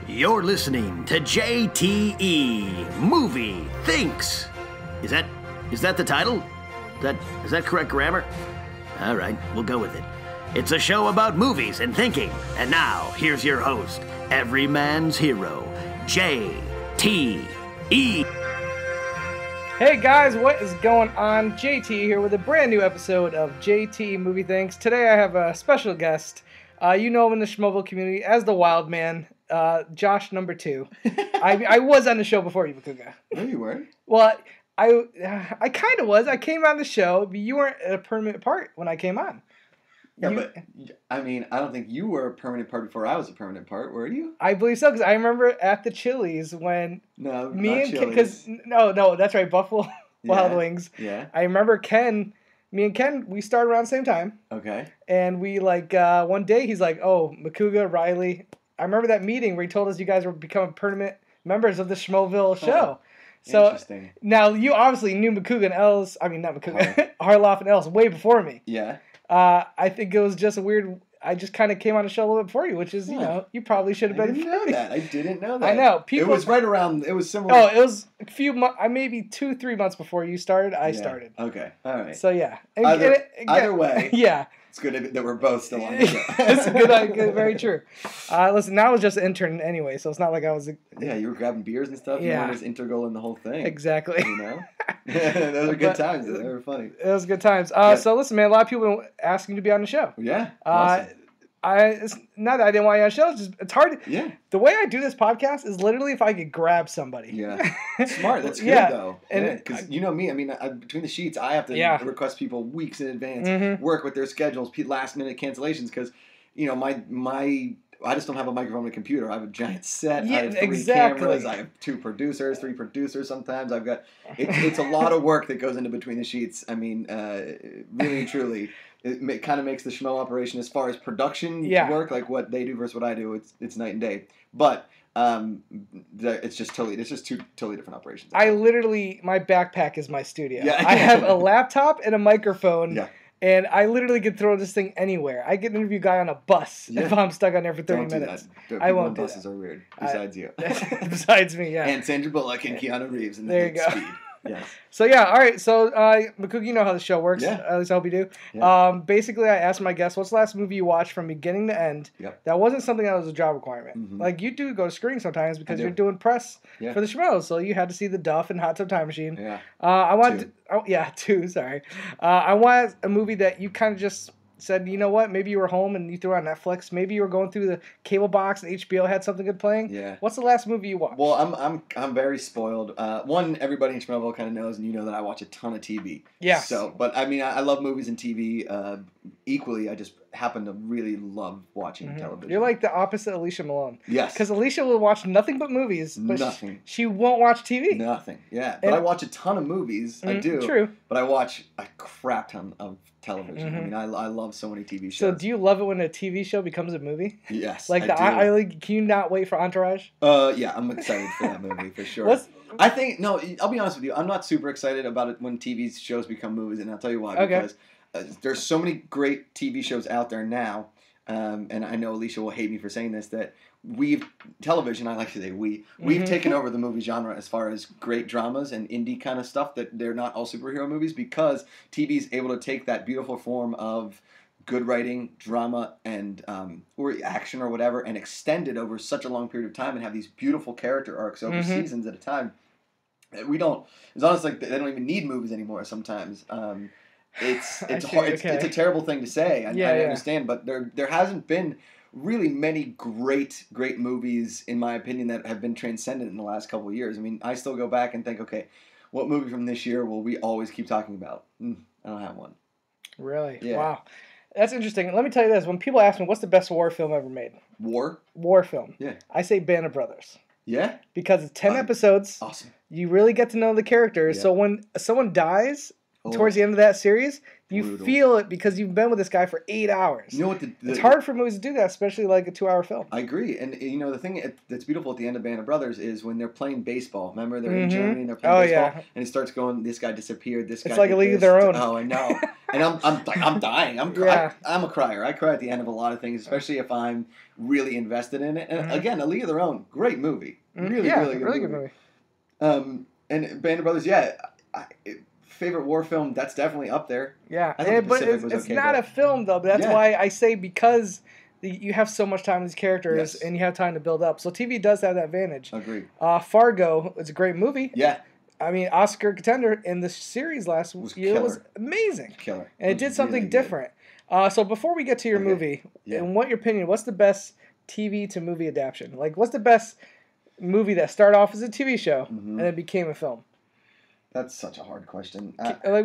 You're listening to JTE Movie Thinks. Is that the title? Is that correct grammar? All right, we'll go with it. It's a show about movies and thinking. And now, here's your host, every man's hero, JTE. Hey guys, what is going on? JT here with a brand new episode of JT Movie Thinks. Today I have a special guest. You know him in the Schmoeville community as the Wildman, Josh number 2. I was on the show before you, Macuga. No, you weren't. Well, I kind of was. I came on the show, but you weren't a permanent part when I came on. Yeah, but I mean, I don't think you were a permanent part before I was a permanent part, were you? I believe so, because I remember at the Chili's when No, me not and Chili's. because no, that's right, Buffalo Wild Yeah, Wings. Yeah. I remember me and Ken, we started around the same time. Okay. And we one day he's like, oh, Macuga, Riley. I remember that meeting where he told us you guys were becoming permanent members of the Schmoeville show. So Interesting. now you obviously knew Macuga and Els. I mean, not Macuga, Harloff and Els way before me. Yeah. I think it was just a weird. I just kind of came on the show a little bit before you, which is you probably should have I been. didn't know that. I didn't know that. I know. People, it was right around. It was similar. Oh, it was a few months. Maybe 2-3 months before you started. I started. Okay. All right. So yeah. Either way. Yeah. It's good that we're both still on the show. That's a good, very true. Listen, now I was just an intern anyway, so it's not like I was. Yeah, you were grabbing beers and stuff. Yeah. You were just integral in the whole thing. Exactly. You know? Those are good times. They were funny. It was good times. So listen, man, a lot of people have been asking to be on the show. Yeah. Awesome. It's not that I didn't want you on the show. It's hard. Yeah. The way I do this podcast is literally if I could grab somebody. Yeah. Smart. That's good, though. Because you know me. I mean, between the sheets, I have to request people weeks in advance, work with their schedules, last-minute cancellations, because, you know, I just don't have a microphone and a computer. I have a giant set. Yeah, I have 3 cameras. I have 3 producers sometimes. I've got... It's a lot of work that goes into between the sheets. I mean, really and truly... It kind of makes the Schmo operation as far as production work, like what they do versus what I do. It's night and day. But it's just two totally different operations. My backpack is my studio. Yeah. I have a laptop and a microphone. Yeah. And I literally could throw this thing anywhere. I get an interview guy on a bus if I'm stuck on there for 30 minutes. I won't do that. Buses are weird. Besides you. Besides me, yeah. And Sandra Bullock and Keanu Reeves. And there you go. Speed. Yes. So yeah, all right. So Macuga, you know how the show works. Yeah. At least I hope you do. Yeah. Basically, I asked my guests, "What's the last movie you watched from beginning to end?" Yep. That wasn't something that was a job requirement. Mm-hmm. Like you do go to screenings sometimes because you're doing press for the Schmoes, so you had to see The Duff and Hot Tub Time Machine. Yeah. I wanted. Two. Sorry. I want a movie that you kind of just said, you know what? Maybe you were home and you threw it on Netflix. Maybe you were going through the cable box and HBO had something good playing. Yeah. What's the last movie you watched? Well, I'm very spoiled. One, everybody in Schmoeville kind of knows, and you know that I watch a ton of TV. Yeah. So, but I mean, I love movies and TV equally. I just happen to really love watching television. You're like the opposite of Alicia Malone. Yes. Because Alicia will watch nothing but movies. But nothing. She won't watch TV. Nothing. Yeah. But I watch a ton of movies. I do. True. But I watch a crap ton of television. I mean, I love so many TV shows. So do you love it when a TV show becomes a movie? Yes. Like can you not wait for Entourage? Yeah, I'm excited for that movie for sure. I think I'll be honest with you. I'm not super excited about it when TV shows become movies, and I'll tell you why. Okay. Because there's so many great TV shows out there now, and I know Alicia will hate me for saying this, that television, I like to say we've taken over the movie genre as far as great dramas and indie kind of stuff, that they're not all superhero movies, because TV is able to take that beautiful form of good writing, drama, and or action or whatever, and extend it over such a long period of time and have these beautiful character arcs over seasons at a time. It's almost like they don't even need movies anymore sometimes. It's a terrible thing to say. I understand, but there hasn't been really many great movies, in my opinion, that have been transcendent in the last couple of years. I mean, I still go back and think, okay, what movie from this year will we always keep talking about? I don't have one. Really? Yeah. Wow. That's interesting. Let me tell you this. When people ask me, what's the best war film ever made? War film. Yeah. I say Band of Brothers. Yeah? Because it's 10 episodes. Awesome. You really get to know the characters. Yeah. So when someone dies, towards the end of that series, you Brutal. feel it because you've been with this guy for 8 hours. You know what? It's hard for movies to do that, especially like a 2-hour film. I agree, and you know the thing that's beautiful at the end of Band of Brothers is when they're playing baseball. Remember, they're in Germany and they're playing baseball, and it starts going. This guy disappeared. This guy. It's like a league of this. their own. Oh, I know. And I'm dying. I'm a crier. I cry at the end of a lot of things, especially if I'm really invested in it. And again, A League of Their Own, great movie. Really good movie. And Band of Brothers, favorite war film, that's definitely up there. Yeah, I think but it's not a film, though. But that's why I say because you have so much time with these characters and you have time to build up. So TV does have that advantage. Agreed. Fargo is a great movie. Yeah. I mean, Oscar contender in the series last year was amazing. Killer. And it did something really different. So before we get to your movie, in what your opinion, what's the best TV to movie adaptation? Like, what's the best movie that started off as a TV show and then became a film? That's such a hard question. Like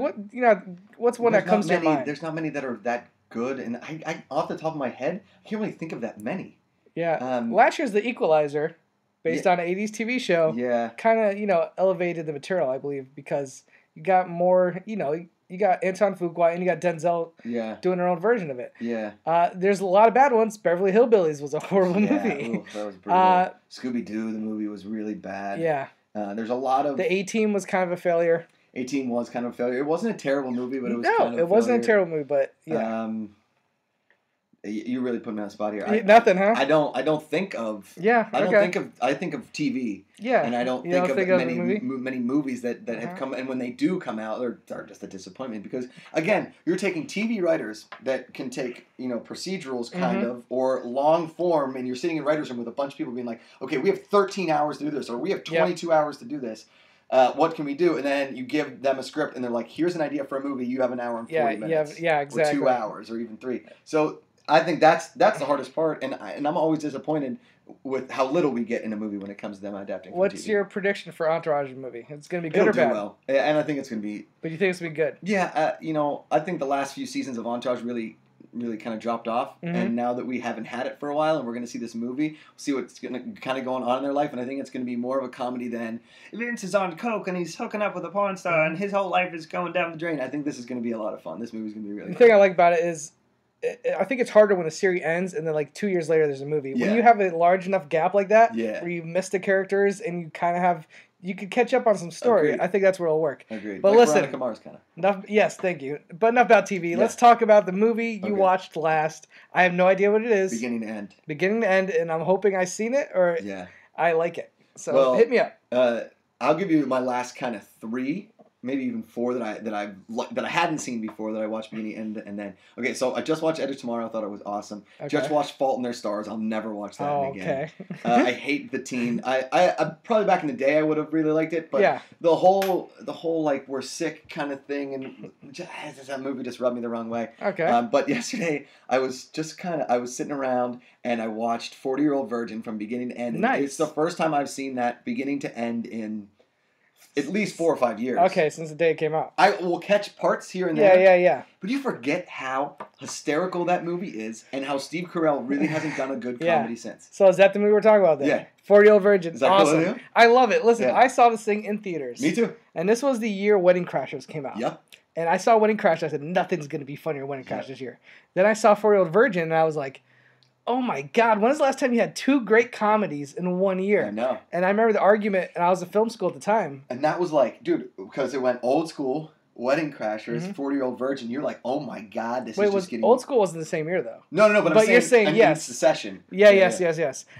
what's one that comes to your mind? There's not many that are that good, and I off the top of my head, I can't really think of that many. Yeah. Last year's The Equalizer, based on an '80s TV show. Yeah. Kind of elevated the material, I believe, because you got more. You got Anton Fuqua and you got Denzel doing their own version of it. Yeah. There's a lot of bad ones. Beverly Hillbillies was a horrible movie. Ooh, that was brutal. Scooby-Doo, the movie was really bad. Yeah. There's a lot of... The A-Team was kind of a failure. A-Team was kind of a failure. It wasn't a terrible movie, but it was kind of a failure. No, it wasn't a terrible movie, but yeah. You really put me on the spot here. Nothing, huh? I don't think of... Yeah, I think of TV. Yeah. And I don't think of many movies that have come... And when they do come out, they're just a disappointment. Because, again, you're taking TV writers that can take, procedurals kind of, or long form, and you're sitting in writer's room with a bunch of people being like, okay, we have 13 hours to do this, or we have 22 hours to do this. What can we do? And then you give them a script, and they're like, here's an idea for a movie. You have an hour and 40 minutes. Yeah, exactly. Or 2 hours, or even 3. So... I think that's the hardest part, and I'm always disappointed with how little we get in a movie when it comes to them adapting. What's your prediction for Entourage movie? It's going to be good It'll or bad? do well, and I think it's going to be. But you think it's going to be good? Yeah, I think the last few seasons of Entourage really kind of dropped off, and now that we haven't had it for a while, and we're going to see this movie, we'll see what's going to kind of going on in their life, and I think it's going to be more of a comedy than Vince is on coke and he's hooking up with a porn star and his whole life is going down the drain. I think this is going to be a lot of fun. This movie's going to be really. The thing I like about it is. I think it's harder when a series ends and then 2 years later there's a movie. Yeah. When you have a large enough gap like that, where you miss the characters and you kind of you could catch up on some story. Agreed. I think that's where it'll work. Agreed. But listen, Veronica Mars kind of. Yes, thank you. But enough about TV. Yeah. Let's talk about the movie you watched last. I have no idea what it is. Beginning to end. Beginning to end, and I'm hoping I've seen it or I like it. So hit me up. I'll give you my last kind of 3. Maybe even 4 that I hadn't seen before that I watched beginning and then. Okay, so I just watched Edge of Tomorrow. I thought it was awesome. Okay. Just watched Fault in Their Stars. I'll never watch that again. Okay. I hate the teen. I probably back in the day I would have really liked it, but the whole we're sick kind of thing and that movie just rubbed me the wrong way. Okay. But yesterday I was sitting around and I watched 40-Year-Old Virgin from beginning to end. Nice. It's the first time I've seen that beginning to end in at least 4 or 5 years. Okay, since the day it came out. I will catch parts here and there. Yeah. But you forget how hysterical that movie is and how Steve Carell really hasn't done a good comedy since. So is that the movie we're talking about then? Yeah. 40-Year-Old Virgin. Is that awesome. cool? I love it. Listen, I saw this thing in theaters. Me too. And this was the year Wedding Crashers came out. Yep. And I saw Wedding Crashers. I said, nothing's going to be funnier than Wedding Crashers this year. Then I saw 40-Year-Old Virgin, and I was like, oh my God, when was the last time you had 2 great comedies in 1 year? I know. And I remember the argument, and I was in film school at the time. And that was like, dude, because it went Old School, Wedding Crashers, 40-Year-Old Virgin. You're like, oh my God, this is just getting... Old School wasn't the same year, though. No, but you're saying yes. Succession. Yes.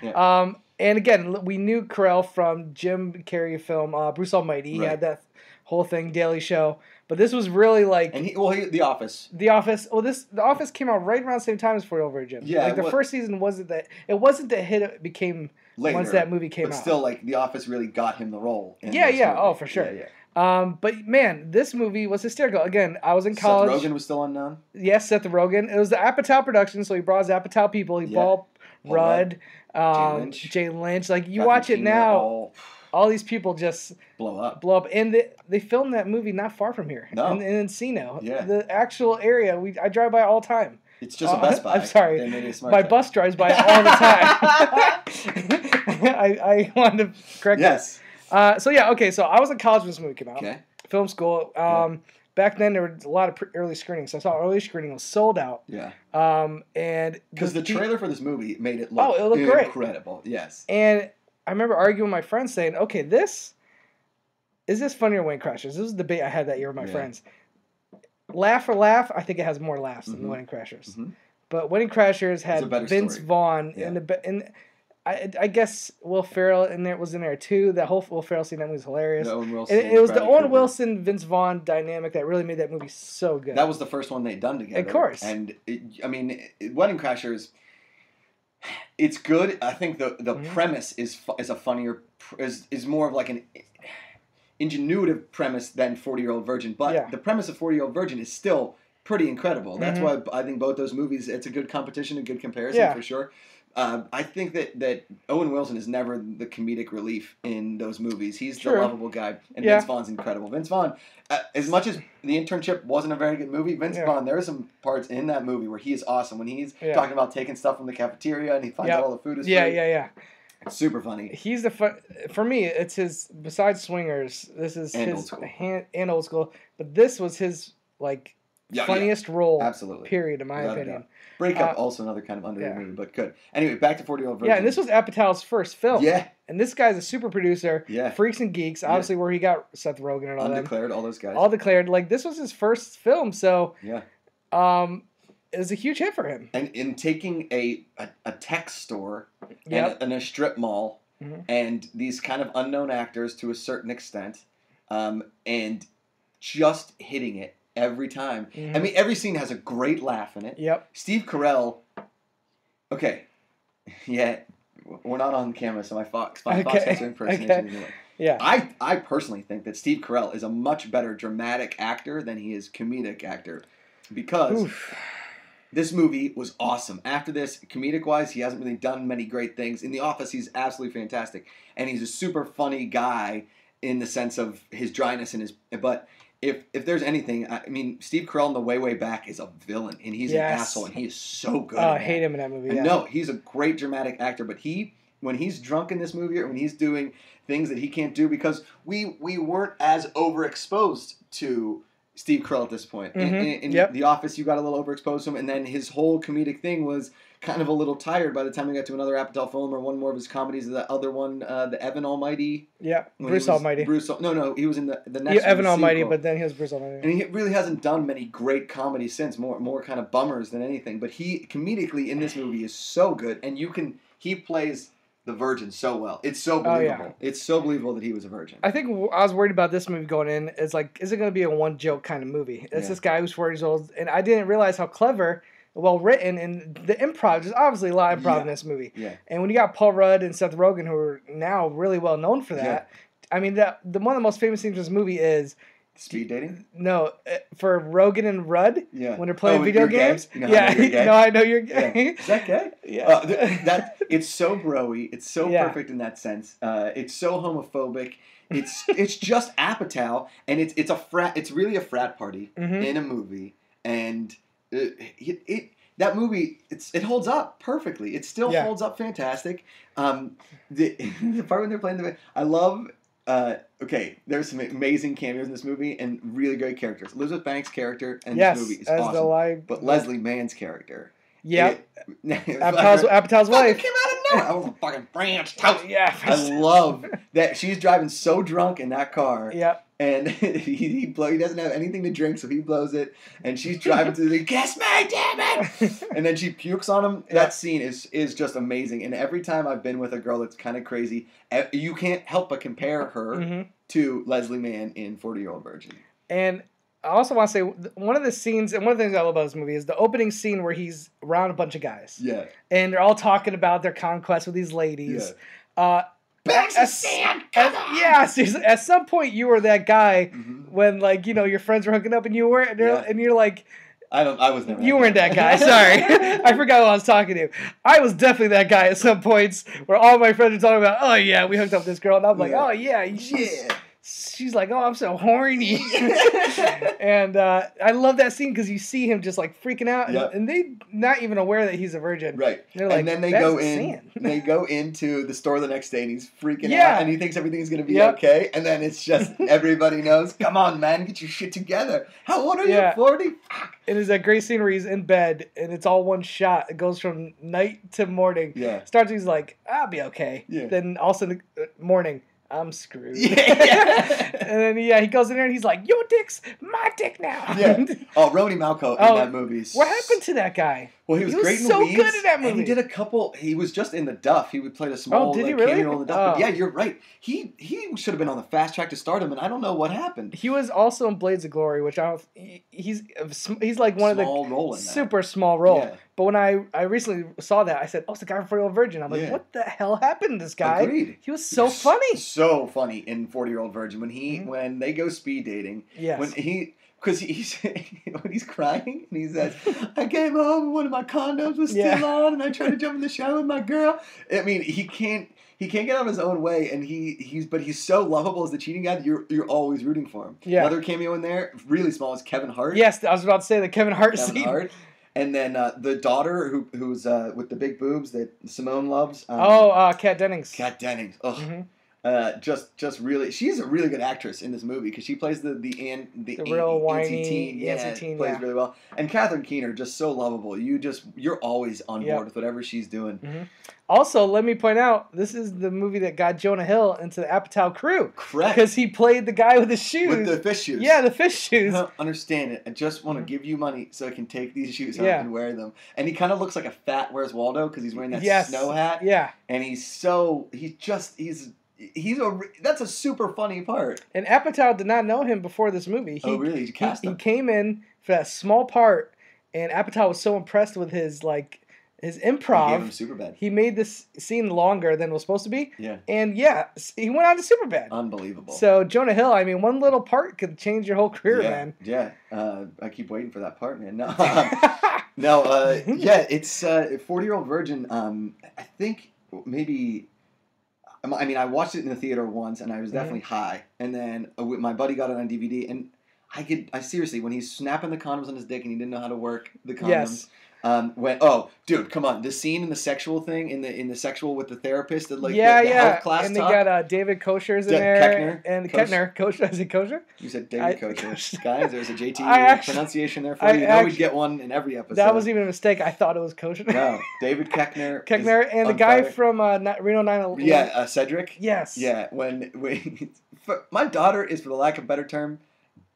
Yeah. And again, we knew Carell from Jim Carrey film Bruce Almighty. He had that whole thing, Daily Show. But this was really like... And The Office. The Office. Well, The Office came out right around the same time as 40-Year-Old Virgin. Yeah. The first season wasn't that... It wasn't the hit it became later, once that movie came out. But still, The Office really got him the role. Yeah. Oh, for sure. Yeah. But man, this movie was hysterical. Again, I was in college. Seth Rogen was still unknown? Yes, Seth Rogen. It was the Apatow production, so he brought his Apatow people. He brought Rudd, Jay Lynch. Like, you watch it now... All these people just blow up. And they filmed that movie not far from here. No. In Encino. Yeah. The actual area. I drive by all the time. It's just a Best Buy. I'm sorry. My bus drives by all the time. I wanted to correct that. Yes. So I was in college when this movie came out. Okay. Film school. back then there were a lot of early screenings. So I saw early screening was sold out. Yeah. And because the trailer for this movie made it look it looked great. Incredible. Yes. And I remember arguing with my friends saying, okay, is this funnier than Wedding Crashers? This was a debate I had that year with my friends. Laugh for laugh, I think it has more laughs than Wedding Crashers. Mm-hmm. But Wedding Crashers had Vince Vaughn and I guess Will Ferrell was in there too. That whole Will Ferrell scene, that movie was hilarious. Owen Wilson, it was the Owen Wilson, Vince Vaughn dynamic that really made that movie so good. That was the first one they'd done together. Of course. And Wedding Crashers, it's good. I think the premise is more of like an ingenuitive premise than 40-Year-Old Virgin. But the premise of 40-Year-Old Virgin is still pretty incredible. That's why I think both those movies, it's a good competition, a good comparison for sure. I think that Owen Wilson is never the comedic relief in those movies. He's the lovable guy, and Vince Vaughn's incredible. Vince Vaughn, as much as The Internship wasn't a very good movie, Vince Vaughn, there are some parts in that movie where he is awesome. When he's talking about taking stuff from the cafeteria and he finds out all the food is free. Yeah. It's super funny. He's for me, it's his, besides Swingers, this is his and Old School, but this was his, like, funniest role, absolutely. Period, in my opinion. Breakup, also another kind of underrated movie, but good. Anyway, back to 40-Year-Old Virgin. Yeah, and this was Apatow's first film. Yeah. And this guy's a super producer. Yeah. Freaks and Geeks, obviously where he got Seth Rogen and all that. Undeclared, all those guys. All declared. Like, this was his first film, so it was a huge hit for him. And in taking a tech store and a strip mall and these kind of unknown actors to a certain extent and just hitting it every time. I mean, every scene has a great laugh in it. Yep. Steve Carell. Okay. Yeah. We're not on camera, so my Fox has impersonation. Okay. Yeah. I personally think that Steve Carell is a much better dramatic actor than he is comedic actor because this movie was awesome. After this, comedic-wise, he hasn't really done many great things. In The Office, he's absolutely fantastic. And he's a super funny guy in the sense of his dryness and but if there's anything, I mean, Steve Carell in The Way Back is a villain, and he's an asshole, and he is so good. Oh, I hate him in that movie. No, he's a great dramatic actor, but when he's drunk in this movie, or when he's doing things that he can't do, because we weren't as overexposed to Steve Carell at this point. In The Office, you got a little overexposed to him, and then his whole comedic thing was kind of a little tired by the time we got to another Apatow film or one more of his comedies. The other one, the Evan Almighty. Yeah, Bruce Almighty. No, he was in the next Evan Almighty, but then he was Bruce Almighty. And he really hasn't done many great comedies since, more kind of bummers than anything. But he, comedically, in this movie is so good, and he plays the virgin so well. It's so believable. It's so believable that he was a virgin. I think I was worried about this movie going in. It's like, is it going to be a one-joke kind of movie? It's this guy who's 40 years old, and I didn't realize how clever, well written, and the improv. There's obviously a lot of improv in this movie. Yeah. And when you got Paul Rudd and Seth Rogen, who are now really well known for that, I mean, one of the most famous scenes in this movie is speed dating. No, for Rogen and Rudd. Yeah. When they're playing video games. You know no, I know you're gay. Yeah. Is that gay? Yeah. It's so bro-y. It's so perfect in that sense. It's so homophobic. It's just Apatow, and it's a frat. It's really a frat party in a movie, and that movie it holds up perfectly. It still holds up fantastic. The part when they're playing I love. There's some amazing cameos in this movie and really great characters. Elizabeth Banks' character in this movie is awesome. But Leslie Mann's character. Yeah. Apatow's wife. Came out of nowhere. I was a fucking French toast. Yeah. I love that she's driving so drunk in that car. Yeah. And he doesn't have anything to drink, so he blows it. And she's driving to the kiss me, damn it! And then she pukes on him. Yeah. That scene is just amazing. And every time I've been with a girl that's kind of crazy, you can't help but compare her to Leslie Mann in 40-Year-Old Virgin. And I also want to say, one of the scenes, and one of the things I love about this movie is the opening scene where he's around a bunch of guys. Yeah. And they're all talking about their conquest with these ladies. Yeah. Bags of sand, at some point you were that guy when, like, you know, your friends were hooking up and you weren't, and you're like, I was never. You weren't that guy. Sorry, I forgot who I was talking to. I was definitely that guy at some points where all my friends were talking about, oh yeah, we hooked up with this girl, and I'm like, oh yeah, she's like, "Oh, I'm so horny," and I love that scene because you see him just like freaking out, and they not even aware that he's a virgin. Right. They're like, and then they go in. They go into the store the next day, and he's freaking out, and he thinks everything's gonna be okay. And then it's just everybody knows. Come on, man, get your shit together. How old are you? 40. It is that great scene where he's in bed and it's all one shot. It goes from night to morning. Yeah. Starts. He's like, "I'll be okay." Yeah. Then all of a sudden, morning. I'm screwed. Yeah. And then he goes in there and he's like, "Your dick's my dick now." Yeah. Oh, Rhodey Malco in that movie. What happened to that guy? Well, he was great in so Weeds, good in that movie. And he did a couple. He was just in the Duff. He would play a small cameo role in the Duff. But yeah, you're right. He should have been on the fast track to stardom, and I don't know what happened. He was also in Blades of Glory, which he's like one small of the role in that. super small role. Yeah. But when I recently saw that, I said, "Oh, it's the guy from 40 Year Old Virgin." I'm like, "What the hell happened to this guy?" Agreed. He was so funny. So funny in 40-Year-Old Virgin when they go speed dating. Yes. Because when he's crying and he says, "I came home and one of my condoms was still on, and I tried to jump in the shower with my girl." I mean, he can't get out of his own way, and he's so lovable as the cheating guy that you're always rooting for him. Yeah. Another cameo in there, really small, is Kevin Hart. Yes, I was about to say the Kevin Hart scene. And then the daughter who's with the big boobs that Simone loves. Kat Dennings. Kat Dennings. Ugh. Mm-hmm. Just really, she's a really good actress in this movie because she plays the real whiny teen, plays really well. And Catherine Keener, just so lovable. You're always on board with whatever she's doing. Mm-hmm. Also, let me point out, this is the movie that got Jonah Hill into the Apatow crew. Correct. Because he played the guy with the shoes. With the fish shoes. Yeah, the fish shoes. I don't understand it. I just want to give you money so I can take these shoes home and wear them. And he kind of looks like a fat Where's Waldo because he's wearing that snow hat. Yeah. And that's a super funny part. And Apatow did not know him before this movie. Really? He cast him? He came in for that small part, and Apatow was so impressed with his improv. He gave him Superbad. He made this scene longer than it was supposed to be. Yeah. And he went on to Superbad. Unbelievable. So Jonah Hill, I mean, one little part could change your whole career, man. Yeah. I keep waiting for that part, man. No. It's 40-Year-Old Virgin. I think maybe. I mean, I watched it in the theater once, and I was definitely high. And then my buddy got it on DVD, and I seriously, when he's snapping the condoms on his dick and he didn't know how to work the condoms, dude, come on, the scene in the sexual thing, in the sexual with the therapist, the health class and talk. they got David Kosher's in there, Keckner, and Kettner, Kosher, is it Kosher? You said David Kosher. Guys, there's a JTE pronunciation there for you. We'd get one in every episode. That was even a mistake. I thought it was Kosher. No, David Keckner. Keckner and the guy from Reno 911. Yeah, Cedric. Yes. Yeah, when my daughter is, for the lack of a better term,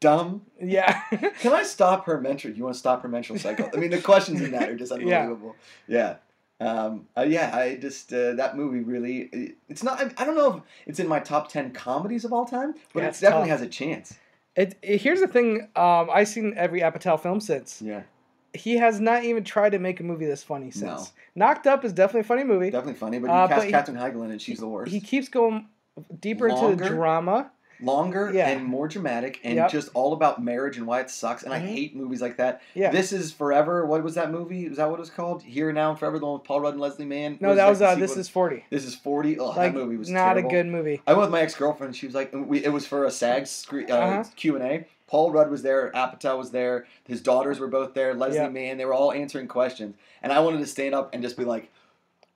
dumb. Yeah. Can I stop her menstrual? You want to stop her menstrual cycle? I mean, the questions in that are just unbelievable. Yeah. I just that movie really. It's not. I don't know if it's in my top 10 comedies of all time, but it definitely has a chance. Here's the thing. I've seen every Apatow film since. Yeah. He has not even tried to make a movie this funny since. No. Knocked Up is definitely a funny movie. Definitely funny, but you cast Katherine Heigl in it, she's the worst. He keeps going deeper into the drama. Longer and more dramatic and just all about marriage and why it sucks. And I hate movies like that. Yeah. This Is Forever. What was that movie? Is that what it was called? Here, Now, and Forever, the one with Paul Rudd and Leslie Mann? No, that was This Is 40. This Is 40? Oh, that movie was not terrible. a good movie. I went with my ex-girlfriend. She was like, it was for a SAG Q&A. Paul Rudd was there. Apatow was there. His daughters were both there. Leslie Mann. They were all answering questions. And I wanted to stand up and just be like,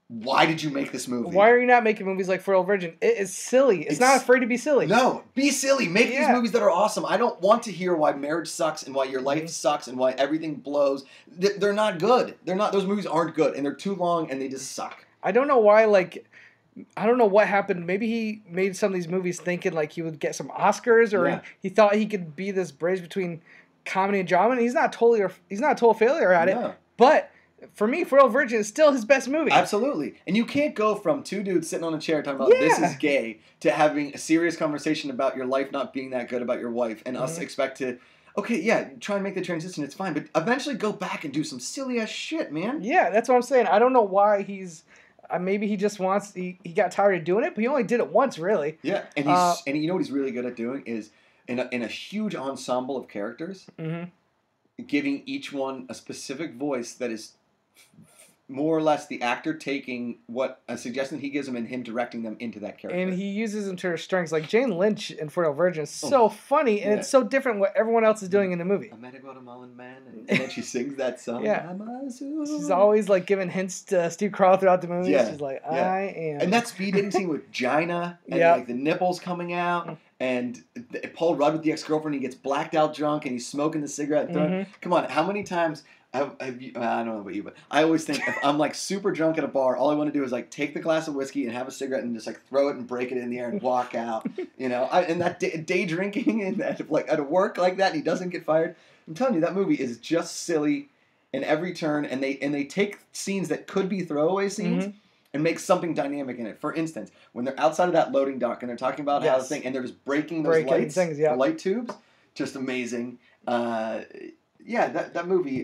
why did you make this movie? Why are you not making movies like 40-Year-Old Virgin? It is silly. It's not afraid to be silly. No, be silly. Make these movies that are awesome. I don't want to hear why marriage sucks and why your life sucks and why everything blows. They're not good. They're not. Those movies aren't good, and they're too long, and they just suck. I don't know why. I don't know what happened. Maybe he made some of these movies thinking like he would get some Oscars, or he thought he could be this bridge between comedy and drama. And he's not a total failure at it. But for me, 40-Year-Old Virgin is still his best movie. Absolutely. And you can't go from two dudes sitting on a chair talking about this is gay to having a serious conversation about your life not being that good about your wife and us expect to, try and make the transition. It's fine. But eventually go back and do some silly ass shit, man. Yeah, that's what I'm saying. I don't know why he's... maybe he just wants... He got tired of doing it, but he only did it once, really. Yeah. And and you know what he's really good at doing is in a huge ensemble of characters, giving each one a specific voice that is more or less the actor taking what a suggestion he gives him and him directing them into that character. And he uses them to her strengths. Like Jane Lynch in 40 Virgin is so funny, and it's so different what everyone else is doing in the movie. I met a Guatemalan man, and then she sings that song. Yeah. She's always like giving hints to Steve Carell throughout the movie. Yeah. She's like, I am. And that speed dating scene with Gina, and like the nipples coming out, and Paul Rudd with the ex-girlfriend, he gets blacked out drunk, and he's smoking the cigarette. Come on, how many times... I don't know about you, but I always think if I'm like super drunk at a bar, all I want to do is like take the glass of whiskey and have a cigarette and just like throw it and break it in the air and walk out. You know, and that day drinking and that, like at work like that, and he doesn't get fired. I'm telling you, that movie is just silly in every turn, and they take scenes that could be throwaway scenes and make something dynamic in it. For instance, when they're outside of that loading dock and they're talking about how the thing, and they're just breaking those lights, the light tubes, just amazing. Yeah, that movie,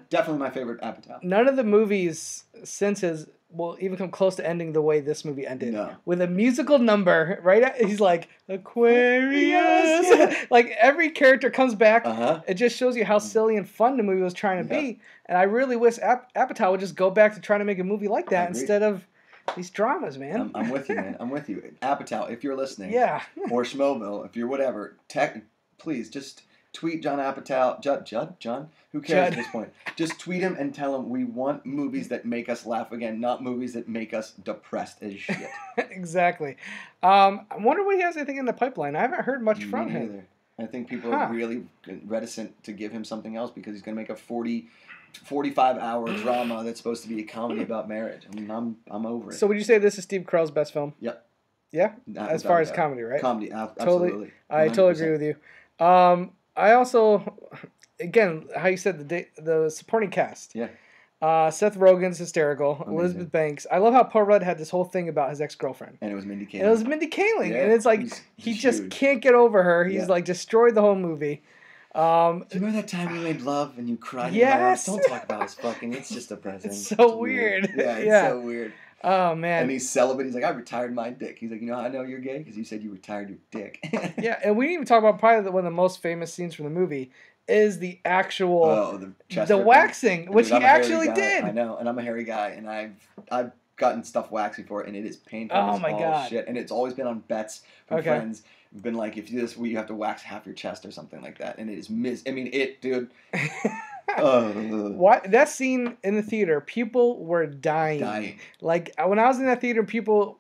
definitely my favorite Apatow. None of the movies since his will even come close to ending the way this movie ended. No. With a musical number, right? He's like, Aquarius. Like, every character comes back. It just shows you how silly and fun the movie was trying to be. And I really wish Apatow would just go back to trying to make a movie like that instead of these dramas, man. I'm with you, man. I'm with you. Apatow, if you're listening. Yeah. Or Schmoeville, if you're whatever, please just... tweet John Apatow, John, who cares at this point? Just tweet him and tell him we want movies that make us laugh again, not movies that make us depressed as shit. Exactly. I wonder what he has anything in the pipeline. I haven't heard much from him. Either. I think people are really reticent to give him something else because he's going to make a 45-hour drama that's supposed to be a comedy about marriage. I mean, I'm over it. So would you say this is Steve Carell's best film? Yep. Yeah? As far as comedy, right? Comedy, absolutely. I totally agree with you. I also, again, how you said the supporting cast. Yeah. Seth Rogen's hysterical. Amazing. Elizabeth Banks. I love how Paul Rudd had this whole thing about his ex-girlfriend. And it was Mindy Kaling. Yeah. And it's like, he just can't get over her. He's like destroyed the whole movie. Do you remember that time you made love and you cried? Yes. Don't talk about his fucking. It's just depressing. It's so weird. Yeah, it's so weird. Oh, man. And he's celibate. He's like, I retired my dick. He's like, you know how I know you're gay? Because you said you retired your dick. Yeah, and we didn't even talk about probably one of the most famous scenes from the movie is the actual, the waxing, which he actually did. I know, and I'm a hairy guy, and I've gotten stuff waxed before, and it is painful as God. Shit. And it's always been on bets from friends. Been like, if you do this, you have to wax half your chest or something like that. And it is dude. What that scene in the theater, people were dying. Like when I was in that theater,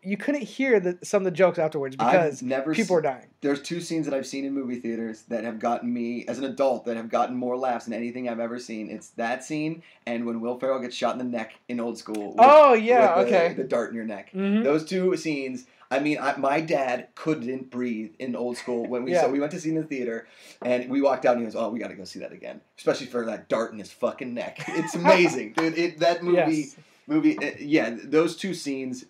you couldn't hear some of the jokes afterwards because people were dying. There's two scenes that I've seen in movie theaters that have gotten me as an adult that have gotten more laughs than anything I've ever seen. It's that scene and when Will Ferrell gets shot in the neck in Old School. With the dart in your neck. Those two scenes. I mean, my dad couldn't breathe in Old School when we went to see it in the theater, and we walked out and he goes, "Oh, we got to go see that again," especially for that dart in his fucking neck. It's amazing, dude. That movie, those two scenes.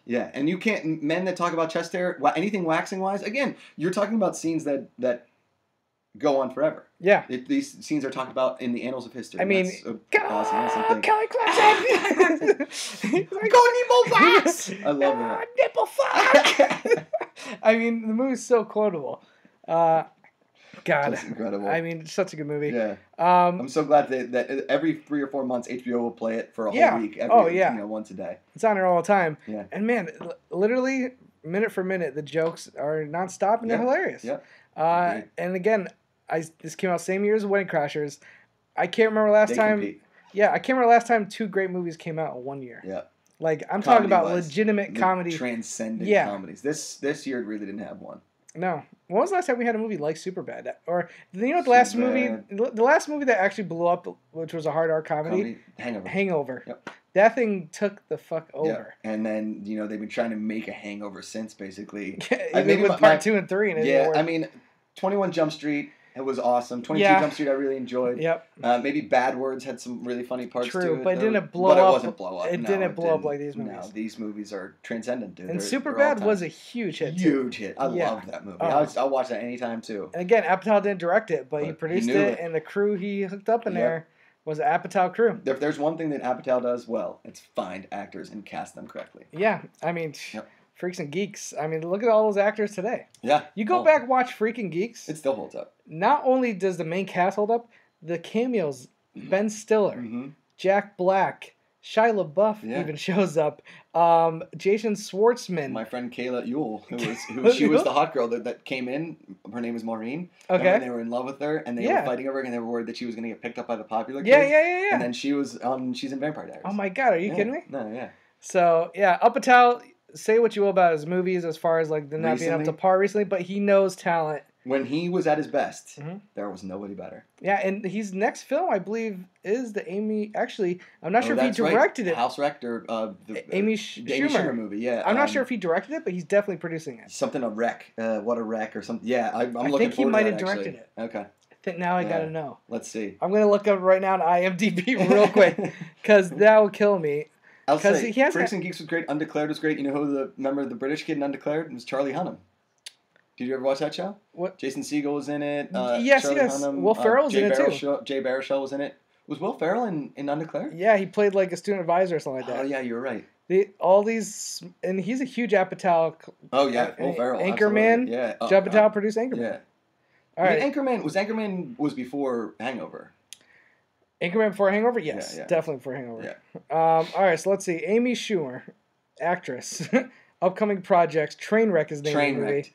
Yeah, and you can't men that talk about chest hair, anything waxing wise. Again, you're talking about scenes that go on forever. Yeah. These scenes are talked about in the annals of history. I mean, awesome Kelly Clarkson! Go nipple wax! I love that. Nipple fuck! I mean, the movie's so quotable. God. That's incredible. I mean, such a good movie. Yeah. I'm so glad that every 3 or 4 months, HBO will play it for a whole week. Once a day. It's on there all the time. Yeah. And man, literally, minute for minute, the jokes are nonstop and they're hilarious. Yeah. And again, this came out same year as Wedding Crashers. I can't remember last time. Yeah, I can't remember last time 2 great movies came out in 1 year. Yeah. Like I'm talking about legitimate comedy, transcendent comedies. This year really didn't have one. No. When was the last time we had a movie like Superbad? Or the last movie that actually blew up, which was a hard R comedy? Hangover. Yep. That thing took the fuck over. Yeah. And then they've been trying to make a Hangover since basically. Maybe with part 2 and 3 in it. Yeah, I mean, 21 Jump Street. It was awesome. 22 Jump Street I really enjoyed. Yep. Maybe Bad Words had some really funny parts to it. But it didn't blow up. But it wasn't blow up. It didn't blow up like these movies. No, these movies are transcendent, dude. And Superbad was a huge hit, Huge hit. I loved that movie. I'll watch that anytime, too. And again, Apatow didn't direct it, but he produced it, and the crew he hooked up in there was the Apatow crew. If there's one thing that Apatow does well, it's find actors and cast them correctly. Yeah, I mean... Freaks and Geeks. I mean, look at all those actors today. Yeah. You go back, watch Freaking Geeks. It still holds up. Not only does the main cast hold up, the cameos, Ben Stiller, Jack Black, Shia LaBeouf even shows up. Jason Schwartzman. My friend Kayla Ewell, she was the hot girl that came in. Her name is Maureen. Okay. And they were in love with her, and they were fighting over her, and they were worried that she was going to get picked up by the popular kids. Yeah. And then she's in Vampire Diaries. Oh my God, are you kidding me? No, yeah. So yeah, Apatow, say what you will about his movies as far as like the not being up to par recently, but he knows talent. When he was at his best, there was nobody better. Yeah, and his next film, I believe, is the Amy. Actually, I'm not sure if he directed it. House Wrecked or the Amy Amy Schumer movie. Yeah, I'm not sure if he directed it, but he's definitely producing it. Something a wreck. What a wreck or something. Yeah, I'm looking forward to that. I think he might have directed it. Okay. I think now I gotta know. Let's see. I'm gonna look up right now on IMDb real quick because that will kill me. I'll say Freaks and Geeks was great. Undeclared was great. You know who remember the British kid in Undeclared? It was Charlie Hunnam. Did you ever watch that show? What? Jason Segel was in it. Yes. Hunnam, Will Ferrell was in it too. Jay Baruchel was in it. Was Will Ferrell in Undeclared? Yeah, he played like a student advisor or something like that. Oh yeah, you're right. All these, and he's a huge Apatow. Oh yeah, Will Ferrell. Anchorman. Absolutely. Yeah. Judd Apatow produced Anchorman. Yeah. All right. Anchorman was before Hangover. Anchorman before Hangover? Yes, definitely before Hangover. Yeah. All right, so let's see. Amy Schumer, actress, upcoming projects. Trainwreck is the name of the movie.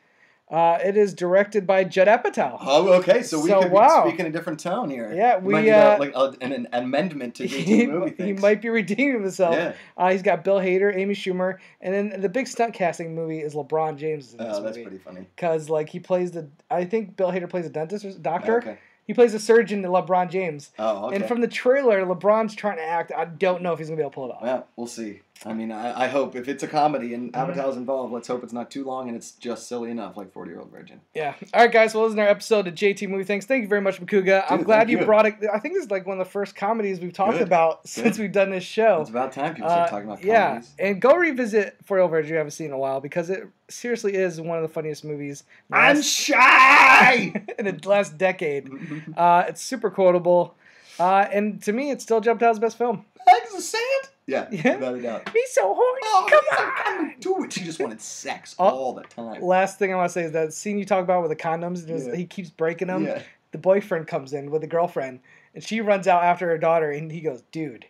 It is directed by Judd Apatow. Oh, okay. So we could be speaking a different tone here. Yeah, we might need an amendment to JT movie things. He might be redeeming himself. Yeah. He's got Bill Hader, Amy Schumer, and then the big stunt casting movie is LeBron James in this movie. Oh, that's pretty funny. Because he plays I think Bill Hader plays a dentist or doctor. Okay. He plays a surgeon to LeBron James. Oh, okay. And from the trailer, LeBron's trying to act. I don't know if he's going to be able to pull it off. Well, we'll see. I mean, I hope if it's a comedy and Apatow's involved, let's hope it's not too long and it's just silly enough, like 40-Year-Old Virgin. Yeah. All right, guys. Well, this is our episode of JT Movie Things. Thank you very much, Macuga. I'm glad you brought it. I think this is like one of the first comedies we've talked about since we've done this show. It's about time people start talking about Yeah. comedies. And go revisit 40-Year-Old Virgin you haven't seen in a while because it seriously is one of the funniest movies. I'm shy! In the last decade. It's super quotable. And to me, it still jumped out as best film. Eggs of sand? Yeah, without a doubt. He's so horny. Come on. Do it. She just wanted sex all the time. Last thing I want to say is that scene you talk about with the condoms, he keeps breaking them. Yeah. The boyfriend comes in with the girlfriend, and she runs out after her daughter, and he goes, dude,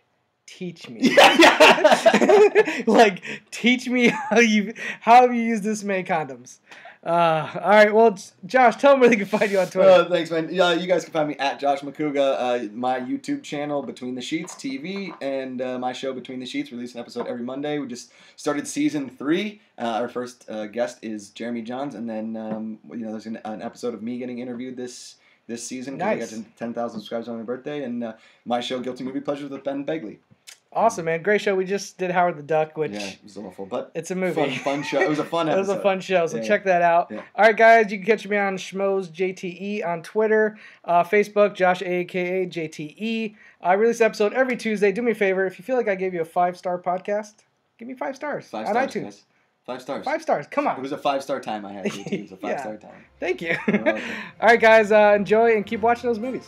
teach me. Like, teach me how you use this many condoms. All right, well, Josh, tell them where they can find you on Twitter. Thanks, man. You guys can find me at Josh Macuga, my YouTube channel, Between the Sheets TV, and my show, Between the Sheets, release an episode every Monday. We just started season 3. Our first guest is Jeremy Johns, and then there's an episode of me getting interviewed this season because I got to 10,000 subscribers on my birthday, and my show, Guilty Movie Pleasures with Ben Begley. Awesome, man. Great show. We just did Howard the Duck, which... Yeah, it was awful, but... It's a movie. Fun show. It was a fun episode. It was a fun show, so check that out. Yeah. All right, guys, you can catch me on Schmoes JTE on Twitter, Facebook, Josh a.k.a. JTE. I release an episode every Tuesday. Do me a favor. If you feel like I gave you a 5-star podcast, give me 5 stars on iTunes. Guys. 5 stars. 5 stars. Come on. It was a 5-star time I had. It was a 5-star time. Thank you. All right, guys, enjoy and keep watching those movies.